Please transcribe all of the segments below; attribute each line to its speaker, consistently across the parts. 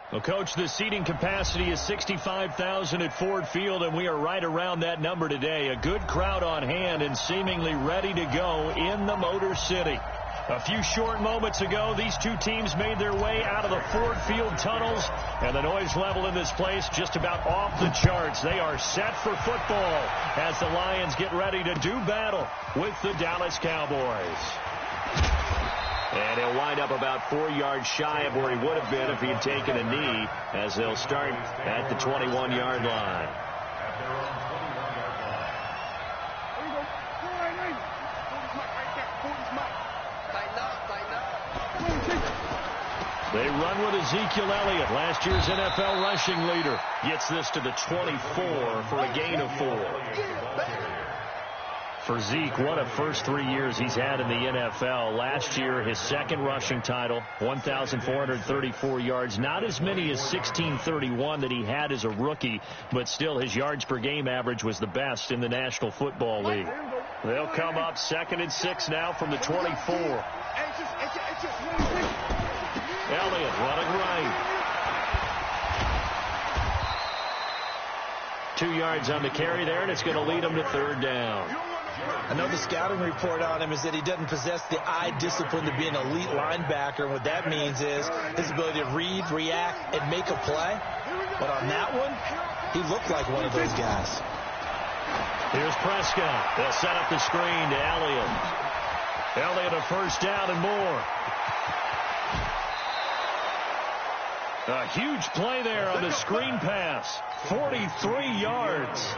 Speaker 1: Well, Coach, the seating capacity is 65,000 at Ford Field, and we are right around that number today. A good crowd on hand and seemingly ready to go in the Motor City. A few short moments ago, these two teams made their way out of the Ford Field tunnels, and the noise level in this place just about off the charts. They are set for football as the Lions get ready to do battle with the Dallas Cowboys. And he'll wind up about 4 yards shy of where he would have been if he had taken a knee, as they'll start at the 21-yard line. They run with Ezekiel Elliott, last year's NFL rushing leader. Gets this to the 24 for a gain of 4. For Zeke, what a first 3 years he's had in the NFL. Last year, his second rushing title, 1,434 yards. Not as many as 1,631 that he had as a rookie, but still his yards per game average was the best in the National Football League. They'll come up 2nd and 6 now from the 24. Elliott running right. 2 yards on the carry there, and it's going to lead him to 3rd down.
Speaker 2: I know the scouting report on him is that he doesn't possess the eye discipline to be an elite linebacker. And what that means is his ability to read, react, and make a play. But on that one, he looked like one of those guys.
Speaker 1: Here's Prescott. They'll set up the screen to Elliott. Elliott a first down and more. A huge play there on the screen pass. 43 yards.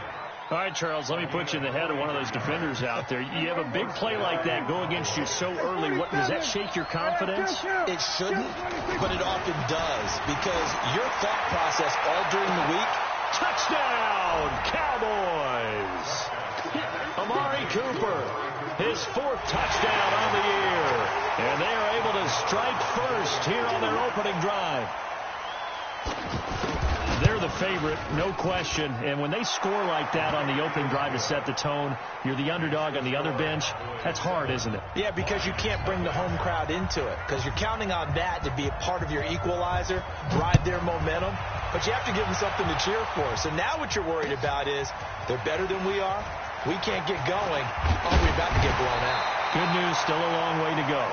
Speaker 1: All right, Charles, let me put you in the head of one of those defenders out there. You have a big play like that go against you so early. What, does that shake your confidence?
Speaker 2: It shouldn't, but it often does, because your thought process all during the week.
Speaker 1: Touchdown, Cowboys! Amari Cooper, his 4th touchdown on the year. And they are able to strike first here on their opening drive. They're the favorite, no question. And when they score like that on the opening drive to set the tone, you're the underdog on the other bench. That's hard, isn't it?
Speaker 2: Yeah, because you can't bring the home crowd into it, because you're counting on that to be a part of your equalizer, ride their momentum. But you have to give them something to cheer for. So now what you're worried about is they're better than we are. We can't get going. Oh, we're about to get blown out.
Speaker 1: Good news, still a long way to go.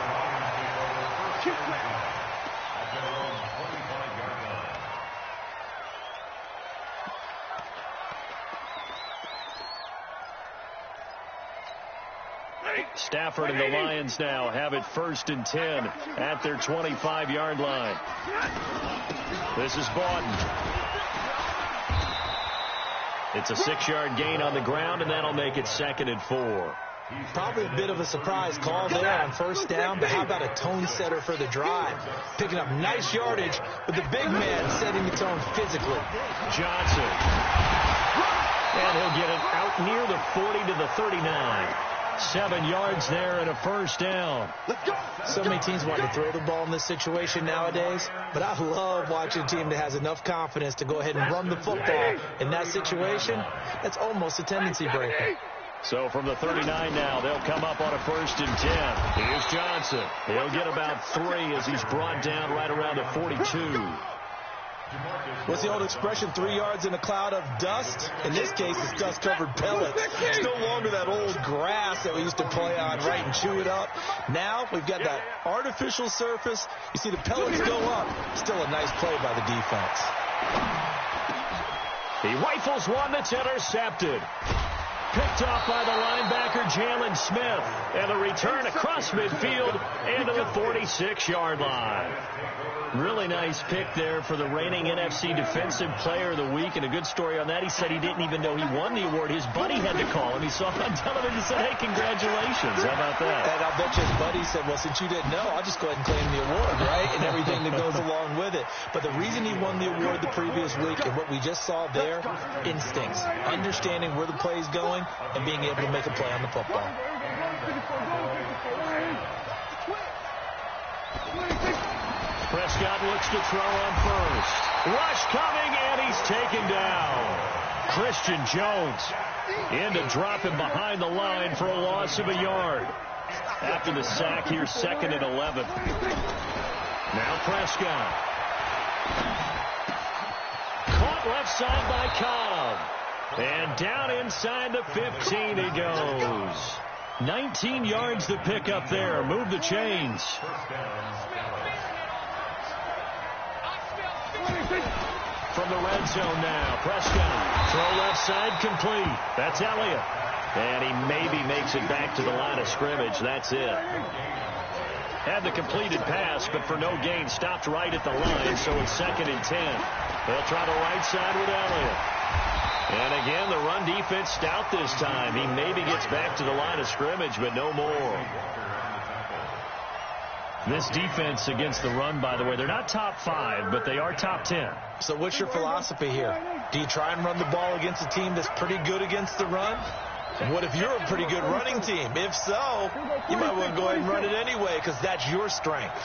Speaker 1: Stafford and the Lions now have it 1st and 10 at their 25-yard line. This is Bawden. It's a 6-yard gain on the ground, and that'll make it 2nd and 4.
Speaker 2: Probably a bit of a surprise call there on 1st down, but how about a tone setter for the drive? Picking up nice yardage with the big man setting the tone physically.
Speaker 1: Johnson. And he'll get it out near the 40 to the 39. 7 yards there and a 1st down.
Speaker 2: So many teams want to throw the ball in this situation nowadays, but I love watching a team that has enough confidence to go ahead and run the football in that situation. That's almost a tendency breaker.
Speaker 1: So from the 39 now, they'll come up on a 1st and 10. Here's Johnson. He'll get about 3 as he's brought down right around the 42.
Speaker 2: What's the old expression, 3 yards in a cloud of dust? In this case, it's dust-covered pellets. It's no longer that old grass that we used to play on, right, and chew it up. Now we've got that artificial surface. You see the pellets go up. Still a nice play by the defense.
Speaker 1: He rifles one that's intercepted. Picked off by the linebacker, Jalen Smith. And a return across midfield into the 46-yard line. Really nice pick there for the reigning NFC Defensive Player of the Week. And a good story on that, he said he didn't even know he won the award. His buddy had to call him. He saw it on television and said, hey, congratulations. How about that?
Speaker 2: And I bet you his buddy said, well, since you didn't know, I'll just go ahead and claim the award, right? And everything that goes along with it. But the reason he won the award the previous week and what we just saw there, instincts, understanding where the play is going and being able to make a play on the football.
Speaker 1: Prescott looks to throw on 1st. Rush coming, and he's taken down. Christian Jones in to drop him behind the line for a loss of a yard. After the sack, here's 2nd and 11. Now Prescott. left side by Cobb. And down inside the 15 he goes. 19 yards to pick up there. Move the chains. From the red zone now, Prescott. Throw left side complete. That's Elliott. And he maybe makes it back to the line of scrimmage. That's it. Had the completed pass, but for no gain, stopped right at the line, so it's 2nd and 10. They'll try the right side with Elliott. And again, the run defense stout this time. He maybe gets back to the line of scrimmage, but no more. This defense against the run, by the way, they're not top 5, but they are top 10.
Speaker 2: So what's your philosophy here? Do you try and run the ball against a team that's pretty good against the run? And what if you're a pretty good running team? If so, you might want to go ahead and run it anyway because that's your strength.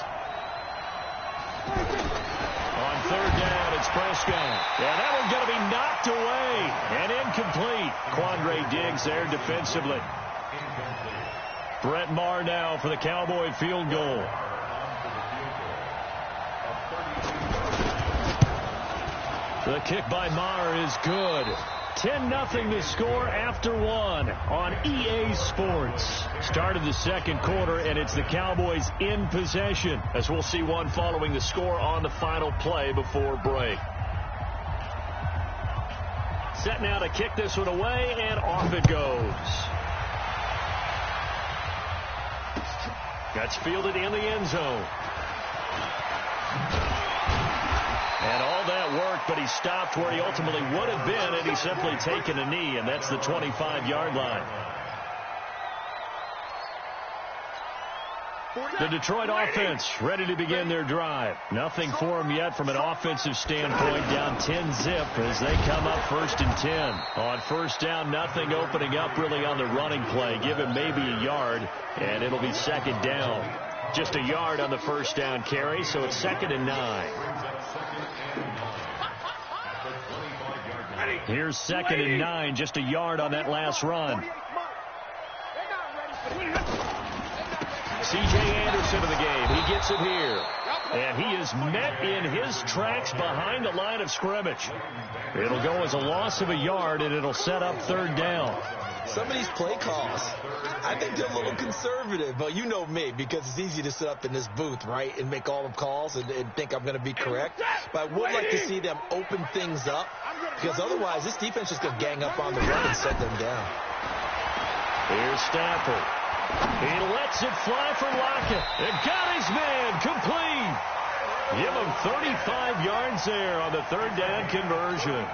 Speaker 1: On 3rd down, it's Prescott. Yeah, that one's going to be knocked away and incomplete. Quandre Diggs there defensively. Brett Maher now for the Cowboy field goal. The kick by Maher is good. 10-0 the score after 1 on EA Sports. Started the second quarter, and it's the Cowboys in possession, as we'll see one following the score on the final play before break. Set now to kick this one away, and off it goes. That's fielded in the end zone. And all that work, but he stopped where he ultimately would have been, and he's simply taken a knee, and that's the 25-yard line. The Detroit offense ready to begin their drive. Nothing for them yet from an offensive standpoint. Down 10-zip as they come up 1st and 10. On 1st down, nothing opening up really on the running play. Give him maybe a yard, and it'll be 2nd down. Just a yard on the 1st down carry, so it's 2nd and 9. Here's 2nd and 9, just a yard on that last run. C.J. Anderson in the game. He gets it here. And he is met in his tracks behind the line of scrimmage. It'll go as a loss of a yard, and it'll set up 3rd down.
Speaker 2: Some of these play calls, I think they're a little conservative, but you know me, because it's easy to sit up in this booth, right, and make all the calls and think I'm going to be correct. But I would like to see them open things up, because otherwise this defense is going to gang up on the run and set them down.
Speaker 1: Here's Stafford. He lets it fly for Lockett. And got his man complete. Give him 35 yards there on the 3rd down conversion.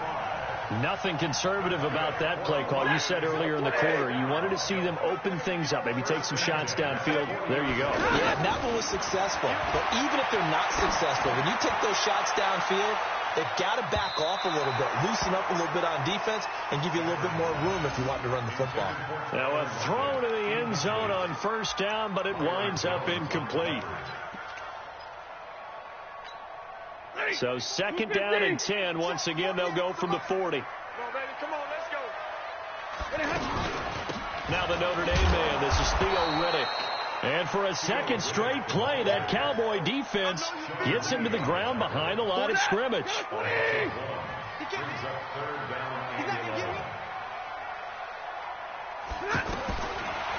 Speaker 1: Nothing conservative about that play call. You said earlier in the quarter you wanted to see them open things up, maybe take some shots downfield. There you go.
Speaker 2: Yeah, that one was successful. But even if they're not successful, when you take those shots downfield, they've got to back off a little bit, loosen up a little bit on defense, and give you a little bit more room if you want to run the football.
Speaker 1: Now a throw to the end zone on 1st down, but it winds up incomplete. So 2nd down and 10. Once again, they'll go from the 40.
Speaker 3: Come on, let's go.
Speaker 1: Now the Notre Dame man. This is Theo Riddick. And for a 2nd straight play, that Cowboy defense gets him to the ground behind the line of scrimmage.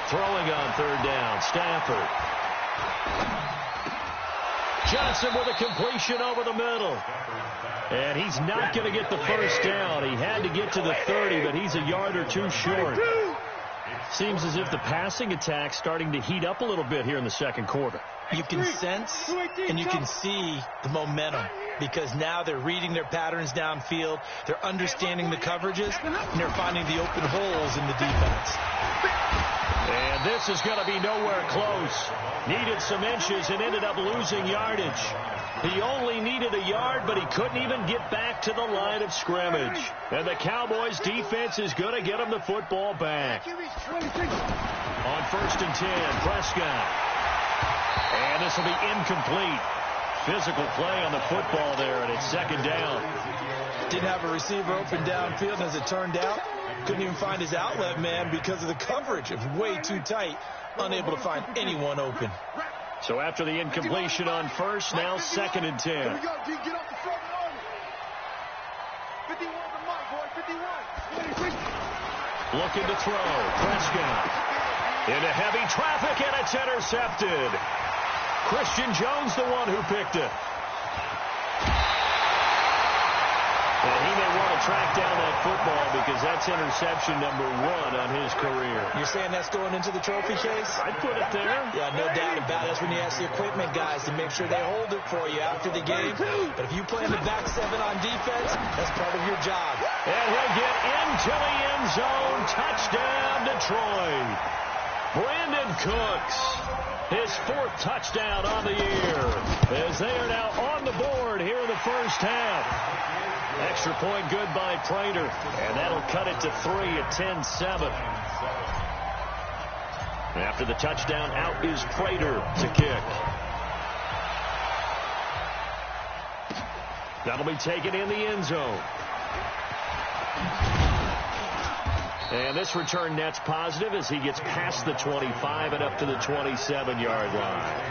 Speaker 1: Throwing on 3rd down, Stafford. Johnson with a completion over the middle. And he's not going to get the 1st down. He had to get to the 30, but he's a yard or 2 short. Seems as if the passing attack's starting to heat up a little bit here in the second quarter.
Speaker 2: You can sense and you can see the momentum because now they're reading their patterns downfield, they're understanding the coverages, and they're finding the open holes in the defense.
Speaker 1: And this is going to be nowhere close. Needed some inches and ended up losing yardage. He only needed a yard, but he couldn't even get back to the line of scrimmage. And the Cowboys' defense is going to get him the football back. On 1st and 10, Prescott. And this will be incomplete. Physical play on the football there, and it's 2nd down.
Speaker 2: Didn't have a receiver open downfield, and as it turned out, couldn't even find his outlet man because of the coverage. It was way too tight, unable to find anyone open.
Speaker 1: So after the incompletion on 1st, now 2nd and 10. Looking to throw. Prescott into heavy traffic, and it's intercepted. Christian Jones, the one who picked it. And he may want to track down that football because that's interception number 1 on his career.
Speaker 2: You're saying that's going into the trophy case?
Speaker 1: I'd put it there.
Speaker 2: Yeah, no doubt about it. That's when you ask the equipment guys to make sure they hold it for you after the game. But if you play in the back 7 on defense, that's part of your job.
Speaker 1: And he'll get into the end zone. Touchdown, Detroit. Brandon Cooks, his 4th touchdown on the year, as they are now on the board here in the first half. Extra point good by Prater, and that'll cut it to 3 at 10-7. After the touchdown, out is Prater to kick. That'll be taken in the end zone. And this return net's positive as he gets past the 25 and up to the 27-yard line.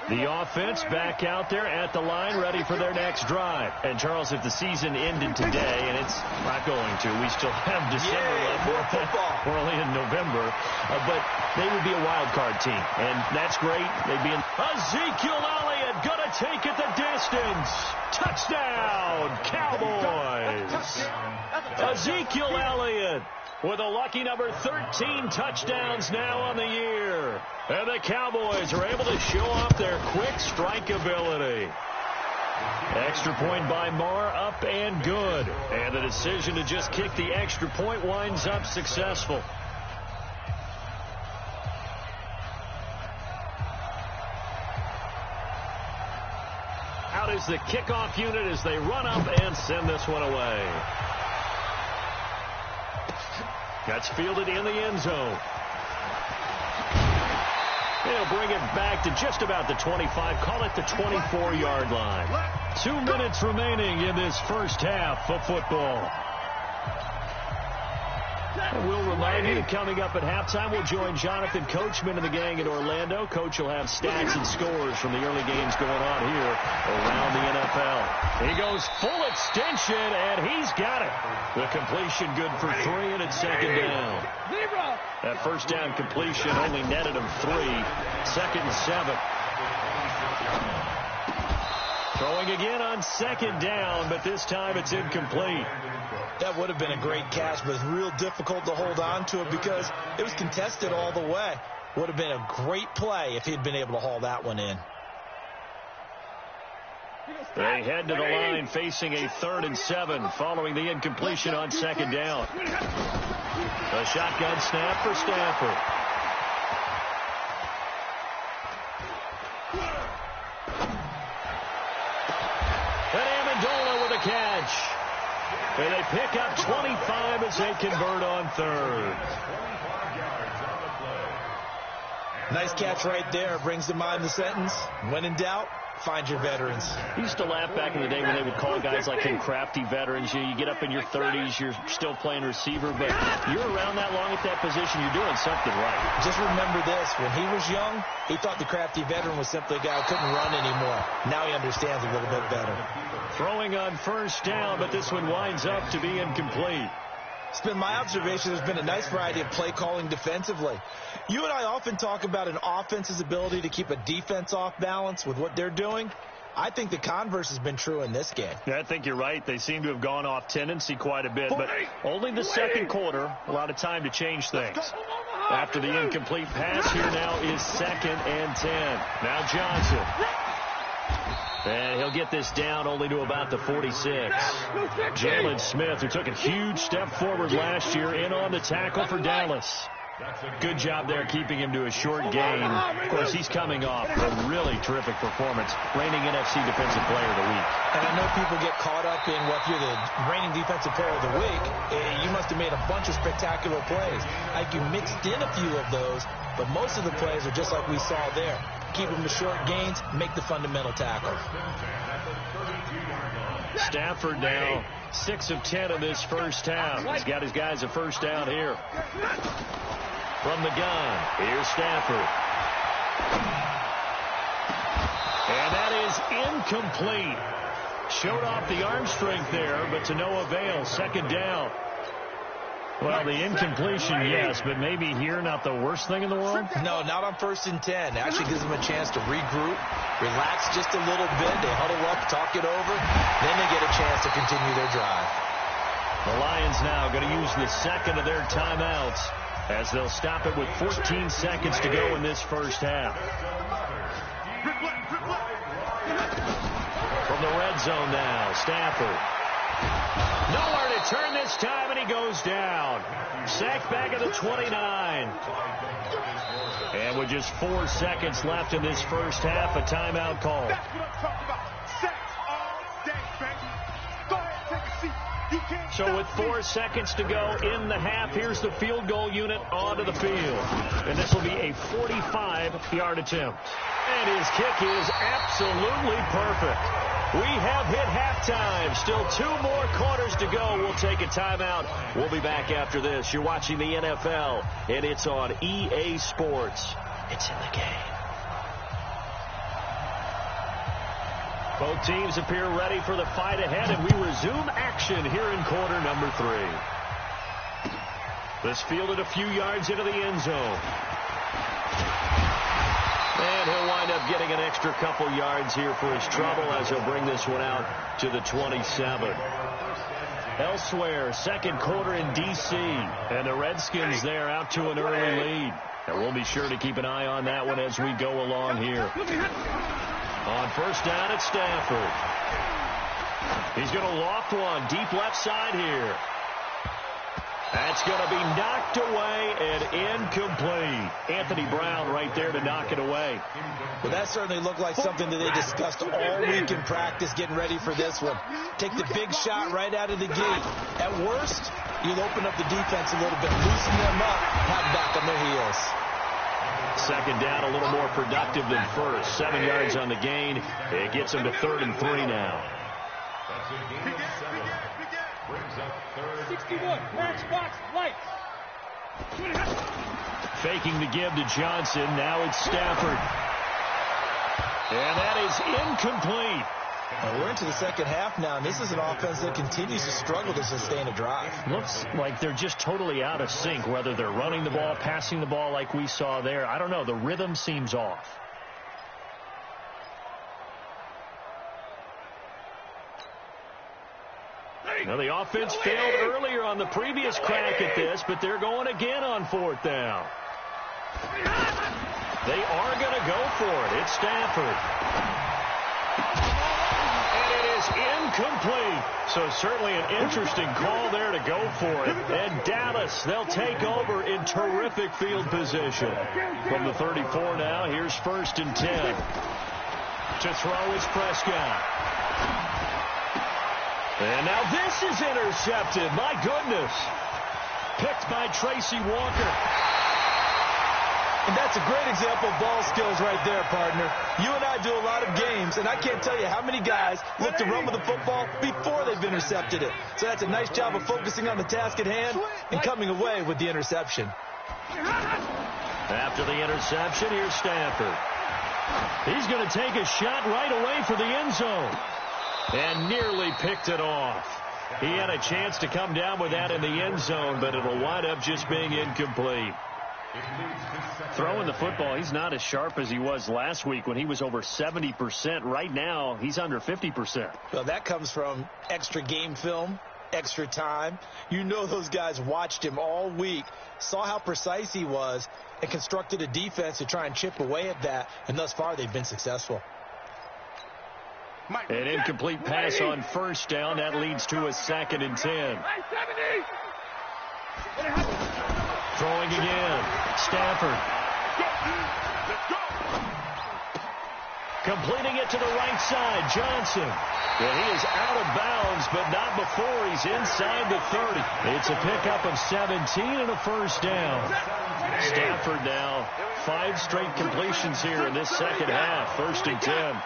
Speaker 1: The offense back out there at the line, ready for their next drive. And, Charles, if the season ended today, and it's not going to, we still have December left.
Speaker 2: More football.
Speaker 1: We're only in November. But they would be a wild card team, and that's great. They'd be in. Ezekiel Elliott going to take it the distance. Touchdown, Cowboys. Ezekiel Elliott with a lucky number 13 touchdowns now on the year. And the Cowboys are able to show off their quick strike ability. Extra point by Marr, up and good. And the decision to just kick the extra point winds up successful. Out is the kickoff unit as they run up and send this one away. That's fielded in the end zone. They'll bring it back to just about the 25. Call it the 24-yard line. 2 minutes remaining in this first half of football. And we'll remind you that coming up at halftime, we'll join Jonathan Coachman and the gang in Orlando. Coach will have stats and scores from the early games going on here around the NFL. He goes full extension, and he's got it. The completion good for 3, and it's second down. That first down completion only netted him 3. Second and 7. Throwing again on second down, but this time it's incomplete.
Speaker 2: That would have been a great catch, but it's real difficult to hold on to it because it was contested all the way. Would have been a great play if he'd been able to haul that one in.
Speaker 1: They head to the line facing a 3rd and 7 following the incompletion on second down. A shotgun snap for Stafford. And Amendola with a catch. And they pick up 25 as they convert on 3rd.
Speaker 2: Nice catch right there. Brings to mind the sentence, when in doubt, find your veterans.
Speaker 1: I used to laugh back in the day when they would call guys like him crafty veterans. You get up in your 30s, you're still playing receiver, but you're around that long at that position, you're doing something right.
Speaker 2: Just remember this, when he was young, he thought the crafty veteran was simply a guy who couldn't run anymore. Now he understands a little bit better.
Speaker 1: Throwing on first down, but this one winds up to be incomplete.
Speaker 2: It's been my observation there's been a nice variety of play calling defensively. You and I often talk about an offense's ability to keep a defense off balance with what they're doing. I think the converse has been true in this game.
Speaker 1: Yeah, I think you're right. They seem to have gone off tendency quite a bit, but only the second quarter, a lot of time to change things. After the incomplete pass, here now is 2nd and 10. Now Johnson. And he'll get this down only to about the 46. Jalen Smith, who took a huge step forward last year, in on the tackle for Dallas. Good job there keeping him to a short gain. Of course, he's coming off a really terrific performance. Reigning NFC Defensive Player of the Week.
Speaker 2: And I know people get caught up in, well, if you're the reigning Defensive Player of the Week, you must have made a bunch of spectacular plays. Like you mixed in a few of those, but most of the plays are just like we saw there. Keep them to short gains, make the fundamental tackle.
Speaker 1: Stafford now 6 of 10 in this first half. He's got his guys a first down here. From the gun, here's Stafford. And that is incomplete. Showed off the arm strength there, but to no avail. Second down. Well, the incompletion, yes, but maybe here not the worst thing in the world?
Speaker 2: No, not on 1st and 10. Actually gives them a chance to regroup, relax just a little bit. They huddle up, talk it over. Then they get a chance to continue their drive.
Speaker 1: The Lions now going to use the second of their timeouts as they'll stop it with 14 seconds to go in this first half. From the red zone now, Stafford. Nowhere to turn this time, and he goes down. Sacked back at the 29. And with just 4 seconds left in this first half, a timeout call.
Speaker 3: That's what I'm talking about. Sacks all day, baby. Go ahead, take a seat. You can't
Speaker 1: So with 4 seconds to go in the half, here's the field goal unit onto the field. And this will be a 45-yard attempt. And his kick is absolutely perfect. We have hit halftime. Still 2 more quarters to go. We'll take a timeout. We'll be back after this. You're watching the NFL, and it's on EA Sports. It's in the game. Both teams appear ready for the fight ahead, and we resume action here in quarter number 3. This fielded a few yards into the end zone. And he'll wind up getting an extra couple yards here for his trouble as he'll bring this one out to the 27. Elsewhere, second quarter in D.C. And the Redskins there out to an early lead. And we'll be sure to keep an eye on that one as we go along here. On first down, it's Stafford. He's going to loft one deep left side here. That's going to be knocked away and incomplete. Anthony Brown right there to knock it away.
Speaker 2: Well, that certainly looked like something that they discussed all week in practice getting ready for this one. Take the big shot right out of the gate. At worst, you'll open up the defense a little bit, loosen them up, have them back on their heels.
Speaker 1: Second down, a little more productive than first. 7 yards on the gain. It gets them to 3rd and 3 now.
Speaker 3: 61, match box, lights.
Speaker 1: Faking the give to Johnson. Now it's Stafford. And that is incomplete.
Speaker 2: Now we're into the second half now, and this is an offense that continues to struggle to sustain a drive.
Speaker 1: Looks like they're just totally out of sync, whether they're running the ball, passing the ball like we saw there. I don't know. The rhythm seems off. Now, the offense failed earlier on the previous crack at this, but they're going again on 4th down. They are going to go for it. It's Stafford. And it is incomplete. So certainly an interesting call there to go for it. And Dallas, they'll take over in terrific field position. From the 34 now, here's 1st and 10. To throw is Prescott. And now this is intercepted. My goodness. Picked by Tracy Walker.
Speaker 2: And that's a great example of ball skills right there, partner. You and I do a lot of games, and I can't tell you how many guys look to run with the football before they've intercepted it. So that's a nice job of focusing on the task at hand and coming away with the interception.
Speaker 1: After the interception, here's Stafford. He's going to take a shot right away for the end zone. And nearly picked it off. He had a chance to come down with that in the end zone, but it'll wind up just being incomplete. Throwing the football, he's not as sharp as he was last week when he was over 70%. Right now, he's under 50%.
Speaker 2: Well, that comes from extra game film, extra time. You know those guys watched him all week, saw how precise he was, and constructed a defense to try and chip away at that, and thus far they've been successful.
Speaker 1: An incomplete pass on first down. That leads to a 2nd and 10. Throwing again. Stafford. Completing it to the right side. Johnson. And he is out of bounds, but not before he's inside the 30. It's a pickup of 17 and a first down. Stafford now 5 straight completions here in this second half. 1st and 10.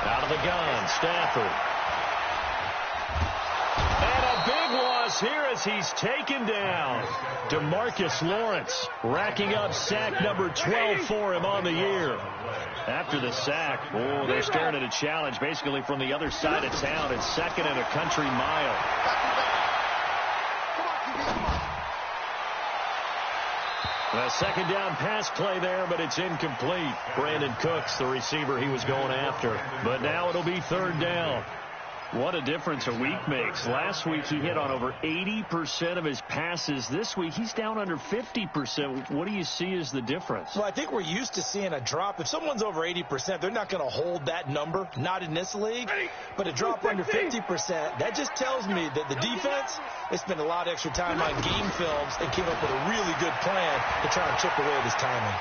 Speaker 1: Out of the gun, Stafford. And a big loss here as he's taken down. DeMarcus Lawrence racking up sack number 12 for him on the year. After the sack, oh, they're staring at a challenge basically from the other side of town. It's second and a country mile. A second down pass play there, but it's incomplete. Brandon Cooks, the receiver he was going after. But now it'll be third down. What a difference a week makes. Last week he hit on over 80% of his passes. This week he's down under 50%. What do you see as the difference?
Speaker 2: Well, I think we're used to seeing a drop. If someone's over 80%, they're not going to hold that number. Not in this league. But a drop under 50%, that just tells me that the defense, they spent a lot of extra time on game films and came up with a really good plan to try and chip away at his timing.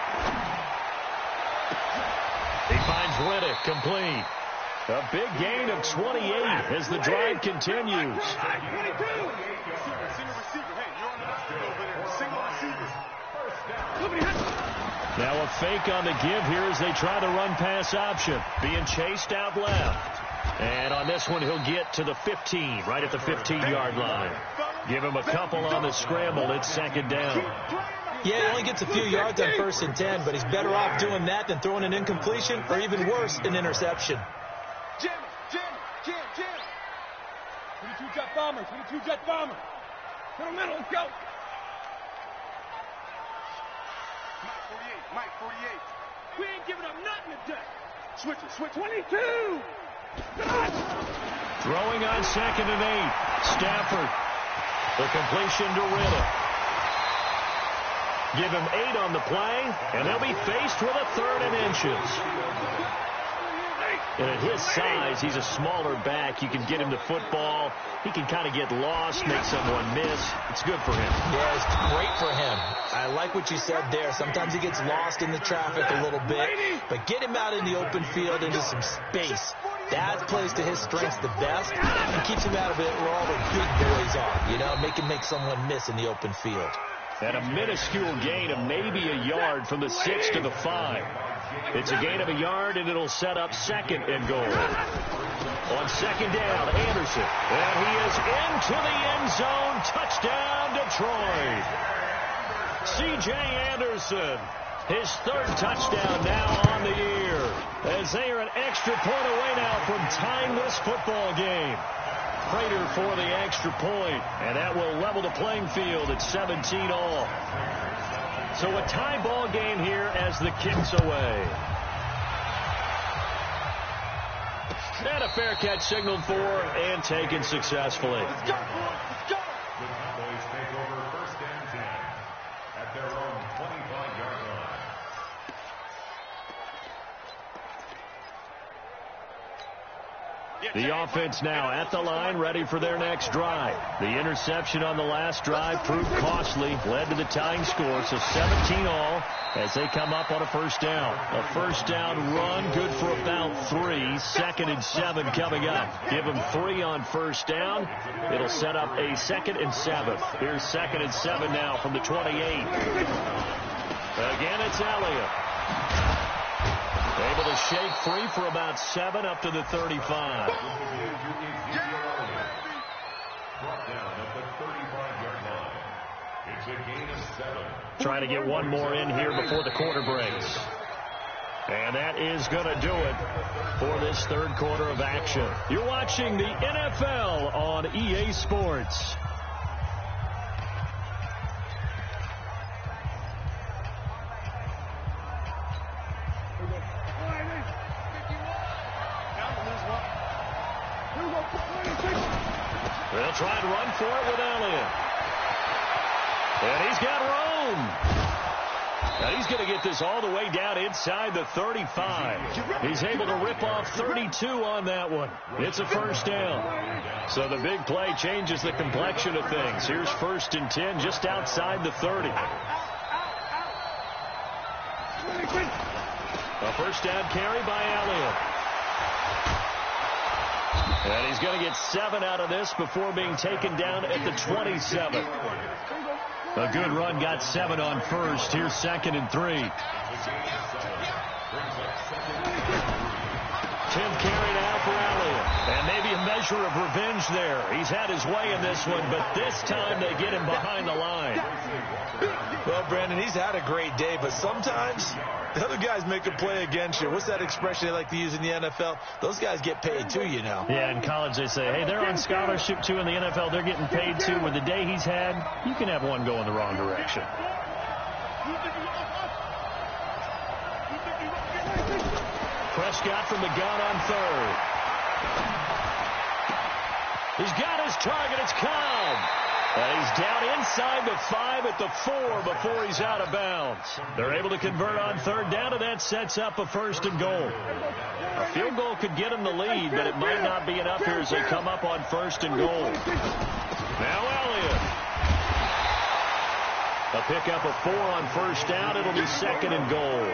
Speaker 1: He finds Riddick complete. A big gain of 28 as the drive continues. Now a fake on the give here as they try to run pass option. Being chased out left. And on this one, he'll get to the 15, right at the 15-yard line. Give him a couple on the scramble. It's second down.
Speaker 2: Yeah, he only gets a few yards on 1st and 10, but he's better off doing that than throwing an incompletion or even worse, an interception.
Speaker 3: Jim. 22 jet bomber. Middle, let's go. Mike 48. We ain't giving up nothing today. Switch. 22.
Speaker 1: Throwing on 2nd and 8. Stafford. The completion to Riddick. Give him 8 on the play, and they'll be faced with a 3rd and inches. And at his size, he's a smaller back. You can get him the football. He can kind of get lost, make someone miss. It's good for him.
Speaker 2: Yeah, it's great for him. I like what you said there. Sometimes he gets lost in the traffic a little bit. But get him out in the open field into some space. That plays to his strengths the best and keeps him out of it where all the big boys are. You know, make someone miss in the open field.
Speaker 1: At a minuscule gain of maybe a yard from the 6 to the 5. It's a gain of a yard, and it'll set up 2nd and goal. On 2nd down, Anderson. And he is into the end zone. Touchdown, Detroit. C.J. Anderson, his 3rd touchdown now on the year. As they are an extra point away now from tying this football game. Prater for the extra point, and that will level the playing field at 17 all. So a tie ball game here as the kick's away. And a fair catch signaled for and taken successfully.
Speaker 3: Let's go.
Speaker 4: Cowboys take over 1st and 10 at their own 25-yard line.
Speaker 1: The offense now at the line, ready for their next drive. The interception on the last drive proved costly, led to the tying score, so 17 all as they come up on a 1st down. A 1st down run, good for about 3. 2nd and 7 coming up. Give them 3 on 1st down. It'll set up a 2nd and 7. Here's 2nd and 7 now from the 28. Again, it's Elliott. Able to shake free for about 7 up to the 35.
Speaker 4: Brought down at the 35-yard line. It's a gain of 7.
Speaker 1: Trying to get one more in here before the quarter breaks. And that is going to do it for this 3rd quarter of action. You're watching the NFL on EA Sports. They'll try and run for it with Elliott. And he's got room. And he's going to get this all the way down inside the 35. He's able to rip off 32 on that one. It's a 1st down. So the big play changes the complexion of things. Here's 1st and 10 just outside the 30. A 1st down carry by Elliott. And he's going to get 7 out of this before being taken down at the 27. A good run, got 7 on 1st. Here's 2nd and 3. 10th carry now for Elliott. And maybe a measure of revenge there. He's had his way in this one, but this time they get him behind the line.
Speaker 2: Well, Brandon, he's had a great day, but sometimes the other guys make a play against you. What's that expression they like to use in the NFL? Those guys get paid too, you know.
Speaker 1: Yeah, in college they say, hey, they're on scholarship too. In the NFL, they're getting paid too. With the day he's had, you can have one go in the wrong direction. Prescott from the gun on third. He's got his target. It's Cobb. And he's down inside the 5 at the 4 before he's out of bounds. They're able to convert on third down, and that sets up a 1st and goal. A field goal could get them the lead, but it might not be enough here as they come up on 1st and goal. Now Elliott. A pickup of 4 on 1st down. It'll be 2nd and goal.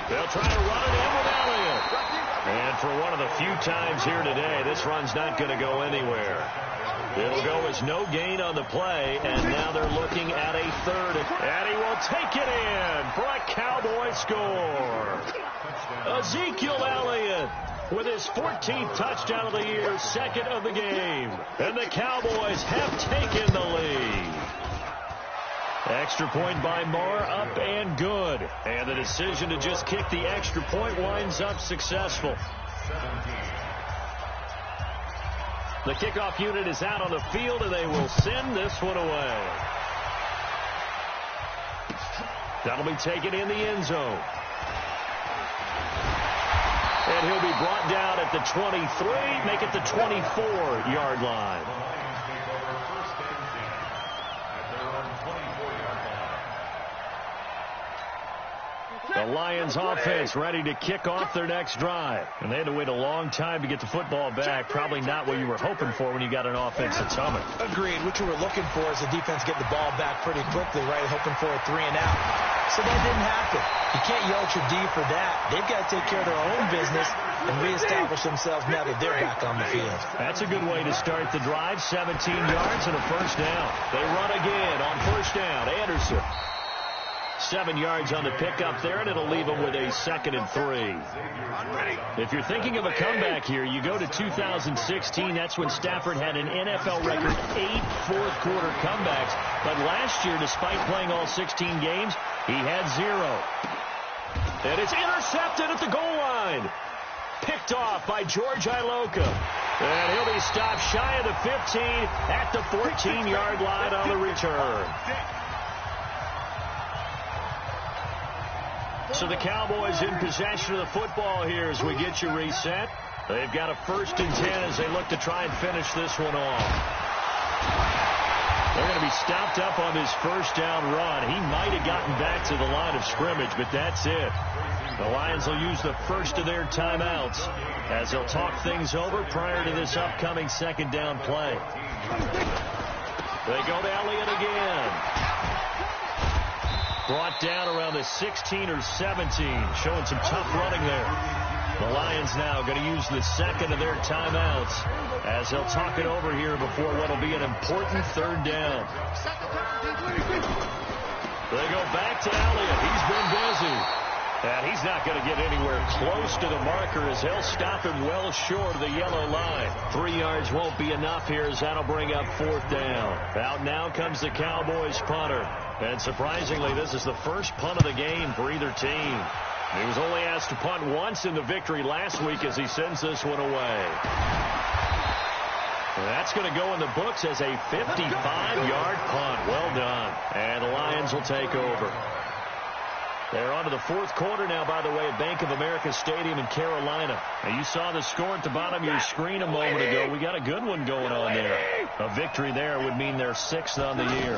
Speaker 1: They'll try to run it in with Elliott. And for one of the few times here today, this run's not going to go anywhere. It'll go as no gain on the play, and now they're looking at a 3rd. And he will take it in for a Cowboy score. Ezekiel Elliott with his 14th touchdown of the year, 2nd of the game. And the Cowboys have taken the lead. Extra point by Marr, up and good. And the decision to just kick the extra point winds up successful. The kickoff unit is out on the field, and they will send this one away. That'll be taken in the end zone. And he'll be brought down at the 23, make it the 24-yard line. The Lions offense ready to kick off their next drive. And they had to wait a long time to get the football back. Probably not what you were hoping for when you got an offense that's humming.
Speaker 2: Agreed. What you were looking for is the defense getting the ball back pretty quickly, right? Hoping for a 3 and out. So that didn't happen. You can't yell at your D for that. They've got to take care of their own business and reestablish themselves now that they're back on the field.
Speaker 1: That's a good way to start the drive. 17 yards and a 1st down. They run again on 1st down. Anderson. 7 yards on the pickup there, and it'll leave them with a 2nd and 3. If you're thinking of a comeback here, you go to 2016. That's when Stafford had an NFL record 8 fourth-quarter comebacks. But last year, despite playing all 16 games, he had 0. And it's intercepted at the goal line. Picked off by George Iloka. And he'll be stopped shy of the 15 at the 14-yard line on the return. So the Cowboys in possession of the football here as we get you reset. They've got a 1st and 10 as they look to try and finish this one off. They're going to be stopped up on his 1st down run. He might have gotten back to the line of scrimmage, but that's it. The Lions will use the first of their timeouts as they'll talk things over prior to this upcoming 2nd down play. They go to Elliott again. Brought down around the 16 or 17, showing some tough running there. The Lions now going to use the 2nd of their timeouts as they'll talk it over here before what will be an important 3rd down. They go back to Elliott. He's been busy. And he's not going to get anywhere close to the marker as they'll stop him well short of the yellow line. 3 yards won't be enough here as that'll bring up 4th down. Out now comes the Cowboys punter. And surprisingly, this is the first punt of the game for either team. He was only asked to punt once in the victory last week as he sends this one away. And that's going to go in the books as a 55-yard punt. Well done. And the Lions will take over. They're on to the 4th quarter now, by the way, at Bank of America Stadium in Carolina. Now, you saw the score at the bottom of your screen a moment ago. We got a good one going on there. A victory there would mean they're 6th on the year.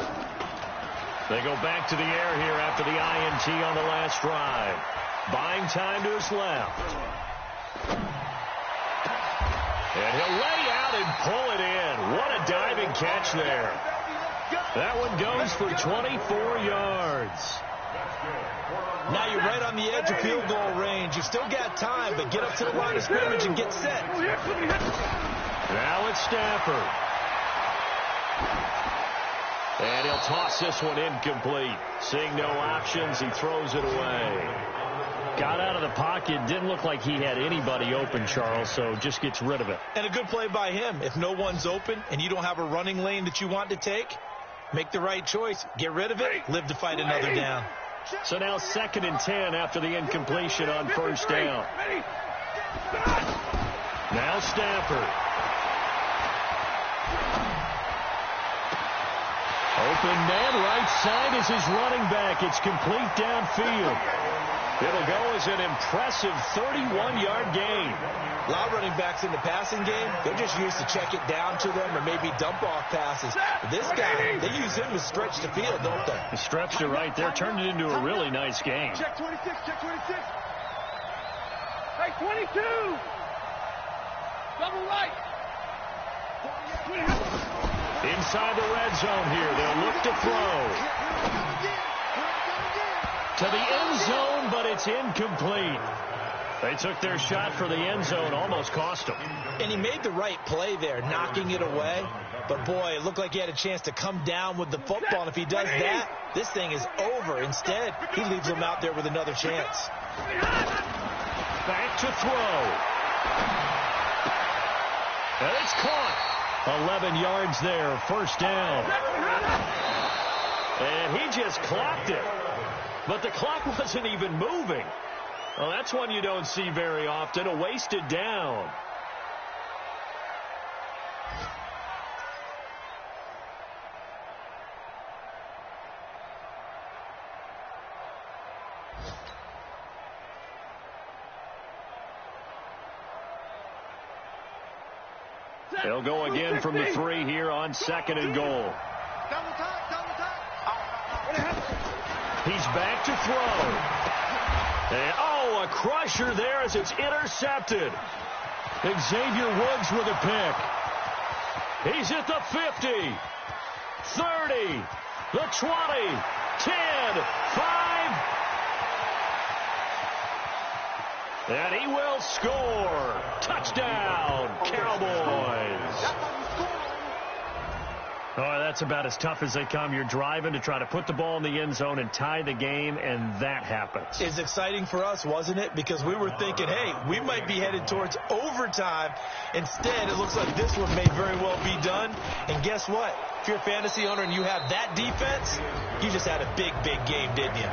Speaker 1: They go back to the air here after the INT on the last drive. Buying time to his left. And he'll lay out and pull it in. What a diving catch there. That one goes for 24 yards.
Speaker 2: Now you're right on the edge of field goal range. You've still got time, but get up to the line of scrimmage and get set.
Speaker 1: Now it's Stafford. And he'll toss this one incomplete. Seeing no options, he throws it away. Got out of the pocket. Didn't look like he had anybody open, Charles, so just gets rid of it.
Speaker 2: And a good play by him. If no one's open and you don't have a running lane that you want to take, make the right choice. Get rid of it. Live to fight another down.
Speaker 1: So now 2nd and 10 after the incompletion on 1st down. Now Stafford. Open man, right side is his running back. It's complete downfield. It'll go as an impressive 31-yard gain.
Speaker 2: A lot of running backs in the passing game, they're just used to check it down to them or maybe dump off passes. But this guy, they use him to stretch the field, don't they?
Speaker 1: He stretched it right there, turned it into a really nice game.
Speaker 3: Check 26, check 26. Hey, 22. Double right.
Speaker 1: Inside the red zone here, they'll look to throw. To the end zone, but it's incomplete. They took their shot for the end zone, almost cost him.
Speaker 2: And he made the right play there, knocking it away. But, boy, it looked like he had a chance to come down with the football. And if he does that, this thing is over. Instead, he leaves him out there with another chance.
Speaker 1: Back to throw. And it's caught. 11 yards there, 1st down. And he just clocked it. But the clock wasn't even moving. Well, that's one you don't see very often, a wasted down. They'll go again from the 3 here on 2nd and goal. He's back to throw. And, oh, a crusher there as it's intercepted. Xavier Woods with a pick. He's at the 50, 30, the 20, 10, 5. And he will score. Touchdown, Cowboys. Oh, that's about as tough as they come. You're driving to try to put the ball in the end zone and tie the game, and that happens.
Speaker 2: It's exciting for us, wasn't it? Because we were thinking, hey, we might be headed towards overtime. Instead, it looks like this one may very well be done. And guess what? If you're a fantasy owner and you have that defense, you just had a big, big game, didn't you?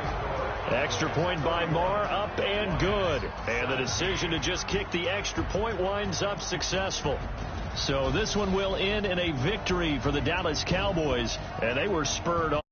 Speaker 1: Extra point by Marr, up and good. And the decision to just kick the extra point winds up successful. So this one will end in a victory for the Dallas Cowboys, and they were spurred on.